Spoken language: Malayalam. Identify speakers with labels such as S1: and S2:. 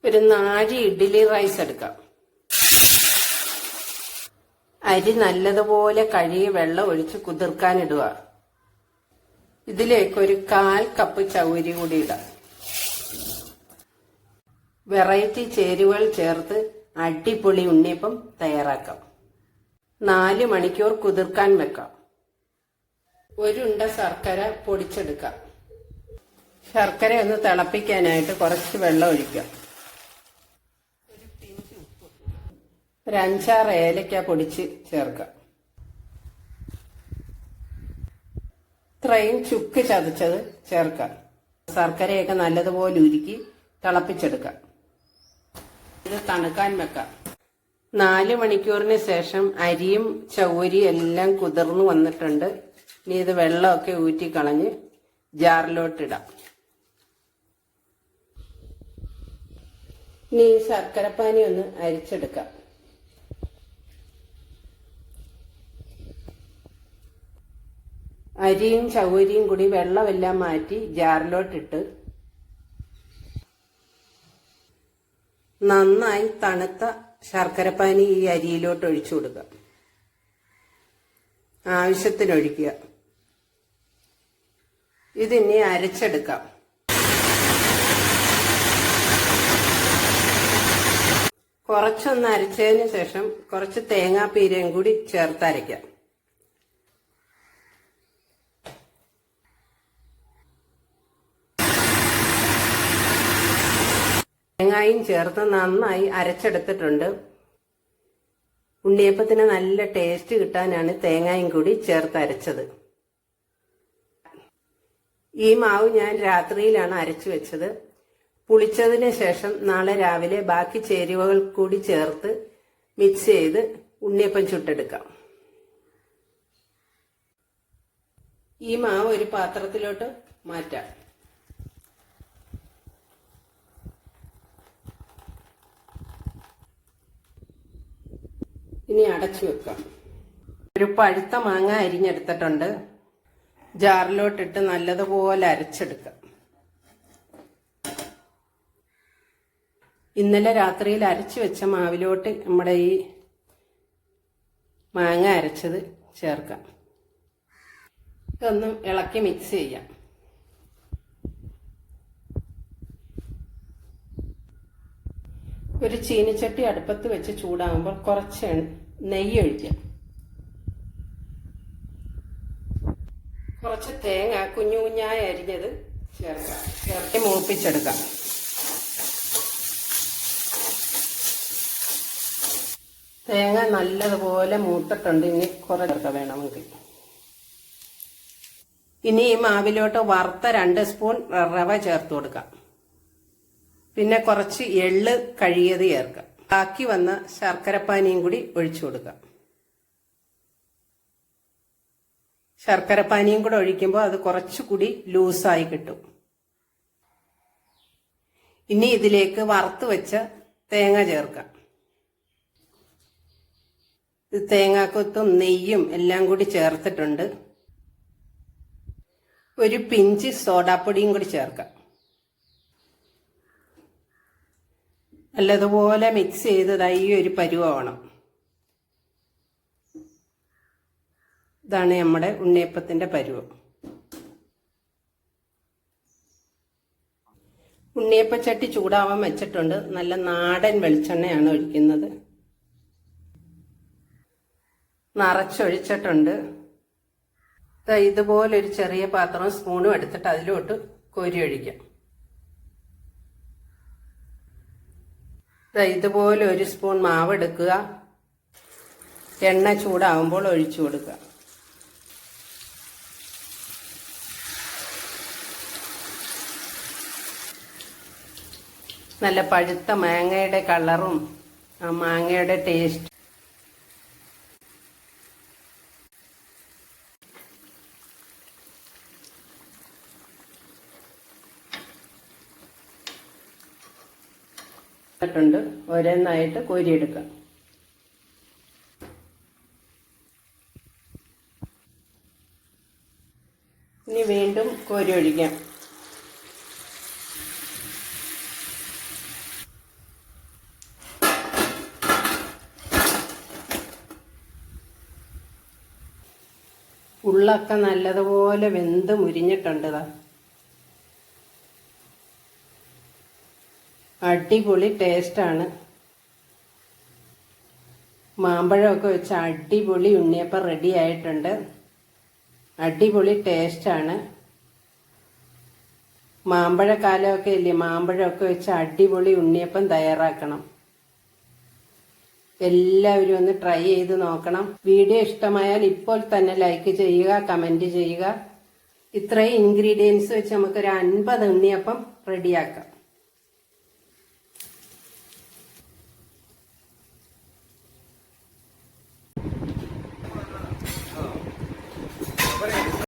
S1: ഒരു 4 ഇഡ്ഡലി റൈസ് എടുക്കാം. അരി നല്ലതുപോലെ കഴുകി വെള്ളം ഒഴിച്ച് കുതിർക്കാനിടുക. ഇതിലേക്ക് ഒരു 1/4 കപ്പ് ചൗരി കൂടി ഇടാം. വെറൈറ്റി ചേരുവകൾ ചേർത്ത് അടിപൊളി ഉണ്ണിയപ്പം തയ്യാറാക്കാം. 4 മണിക്കൂർ കുതിർക്കാൻ വെക്കാം. ഒരു ഉണ്ട ശർക്കര പൊടിച്ചെടുക്കാം. ശർക്കര ഒന്ന് തിളപ്പിക്കാനായിട്ട് കുറച്ച് വെള്ളം ഒഴിക്കാം. ഒരു 5-6 ഏലക്ക പൊടിച്ച് ചേർക്കാം. ഇത്രയും ചുക്ക് ചതച്ചത് ചേർക്കാം. ശർക്കരയൊക്കെ നല്ലതുപോലെ ഉരുക്കി തിളപ്പിച്ചെടുക്കാം. ഇത് തണുക്കാൻ വെക്കാം. 4 മണിക്കൂറിന് ശേഷം അരിയും ചൗരിയും എല്ലാം കുതിർന്നു വന്നിട്ടുണ്ട്. ഇനി ഇത് വെള്ളമൊക്കെ ഊറ്റിക്കളഞ്ഞ് ജാറിലോട്ടിടാം. ഇനി ഈ ശർക്കരപ്പാനി ഒന്ന് അരിച്ചെടുക്കാം. അരിയും ചൗരിയും കൂടി വെള്ളമെല്ലാം മാറ്റി ജാറിലോട്ടിട്ട് നന്നായി തണുത്ത ശർക്കരപ്പാനി ഈ അരിയിലോട്ട് ഒഴിച്ചു കൊടുക്കുക. ആവശ്യത്തിനൊഴിക്കുക. ഇതിനി അരച്ചെടുക്കാം. കുറച്ചൊന്ന് അരച്ചതിന് ശേഷം കുറച്ച് തേങ്ങാപ്പീരയും കൂടി ചേർത്തരയ്ക്കാം. തേങ്ങായും ചേർത്ത് നന്നായി അരച്ചെടുത്തിട്ടുണ്ട്. ഉണ്ണിയപ്പത്തിന് നല്ല ടേസ്റ്റ് കിട്ടാനാണ് തേങ്ങായും കൂടി ചേർത്ത് അരച്ചത്. ഈ മാവ് ഞാൻ രാത്രിയിലാണ് അരച്ചു വെച്ചത്. പുളിച്ചതിന് ശേഷം നാളെ രാവിലെ ബാക്കി ചേരുവകൾ കൂടി ചേർത്ത് മിക്സ് ചെയ്ത് ഉണ്ണിയപ്പം ചുട്ടെടുക്കാം. ഈ മാവ് ഒരു പാത്രത്തിലോട്ട് മാറ്റാം. ഇനി അടച്ചു വെക്കാം. ഒരു പഴുത്ത മാങ്ങ അരിഞ്ഞെടുത്തിട്ടുണ്ട്. ജാറിലോട്ടിട്ട് നല്ലതുപോലെ അരച്ചെടുക്കാം. ഇന്നലെ രാത്രിയിൽ അരച്ചു വെച്ച മാവിലോട്ട് നമ്മുടെ ഈ മാങ്ങ അരച്ചത് ചേർക്കാം. ഇതൊന്ന് ഇളക്കി മിക്സ് ചെയ്യാം. ഒരു ചീനിച്ചട്ടി അടുപ്പത്ത് വെച്ച് ചൂടാകുമ്പോൾ കുറച്ച് നെയ്യ് ഒഴിക്കാം. കുറച്ച് തേങ്ങ കുഞ്ഞു കുഞ്ഞായി അരിഞ്ഞത് ചേർക്കാം. ചേർത്ത് മൂപ്പിച്ചെടുക്കാം. തേങ്ങ നല്ലതുപോലെ മൂത്തിട്ടുണ്ട്. ഇനി കുറെ ചേർക്കാം വേണമെങ്കിൽ. ഇനി ഈ മാവിലോട്ട് വറുത്ത 2 സ്പൂൺ റവ ചേർത്ത് കൊടുക്കാം. പിന്നെ കുറച്ച് എള്ള് കഴുകിയത് ചേർക്കാം. ബാക്കി വന്ന ശർക്കരപ്പാനിയും കൂടി ഒഴിച്ചു കൊടുക്കാം. ശർക്കരപ്പാനിയും കൂടെ ഒഴിക്കുമ്പോൾ അത് കുറച്ചുകൂടി ലൂസായി കിട്ടും. ഇനി ഇതിലേക്ക് വറുത്ത് വെച്ച തേങ്ങ ചേർക്കാം. ഇത് തേങ്ങാക്കൊത്തും നെയ്യും എല്ലാം കൂടി ചേർത്തിട്ടുണ്ട്. ഒരു പിഞ്ച് സോഡാപ്പൊടിയും കൂടി ചേർക്കാം. നല്ലതുപോലെ മിക്സ് ചെയ്തതായി ഒരു പരുവാവണം. ഇതാണ് നമ്മുടെ ഉണ്ണിയപ്പത്തിന്റെ പരുവം. ഉണ്ണിയപ്പച്ചട്ടി ചൂടാവാൻ വെച്ചിട്ടുണ്ട്. നല്ല നാടൻ വെളിച്ചെണ്ണയാണ് ഒഴിക്കുന്നത്. നിറച്ചൊഴിച്ചിട്ടുണ്ട്. ഇതുപോലൊരു ചെറിയ പാത്രവും സ്പൂണും എടുത്തിട്ട് അതിലോട്ട് കോരി ഒഴിക്കാം. ഇതുപോലെ 1 സ്പൂൺ മാവ് എടുക്കുക. എണ്ണ ചൂടാകുമ്പോൾ ഒഴിച്ചു കൊടുക്കുക. നല്ല പഴുത്ത മാങ്ങയുടെ കളറും ആ മാങ്ങയുടെ ടേസ്റ്റ് ണ്ട്. ഓരോന്നായിട്ട് കോരിയെടുക്കാം. ഇനി വീണ്ടും കോരി ഒഴിക്കാം. ഉള്ളൊക്കെ നല്ലതുപോലെ വെന്ത് മുരിഞ്ഞിട്ടുണ്ട്. അടിപൊളി ടേസ്റ്റാണ്. മാമ്പഴമൊക്കെ വെച്ച് അടിപൊളി ഉണ്ണിയപ്പം റെഡി ആയിട്ടുണ്ട്. അടിപൊളി ടേസ്റ്റാണ്. മാമ്പഴക്കാലമൊക്കെ ഇല്ലേ, മാമ്പഴമൊക്കെ വെച്ച് അടിപൊളി ഉണ്ണിയപ്പം തയ്യാറാക്കണം. എല്ലാവരും ഒന്ന് ട്രൈ ചെയ്ത് നോക്കണം. വീഡിയോ ഇഷ്ടമായാൽ ഇപ്പോൾ തന്നെ ലൈക്ക് ചെയ്യുക, കമന്റ് ചെയ്യുക. ഇത്രയും ഇൻഗ്രീഡിയൻസ് വെച്ച് നമുക്കൊരു 50 ഉണ്ണിയപ്പം റെഡിയാക്കാം.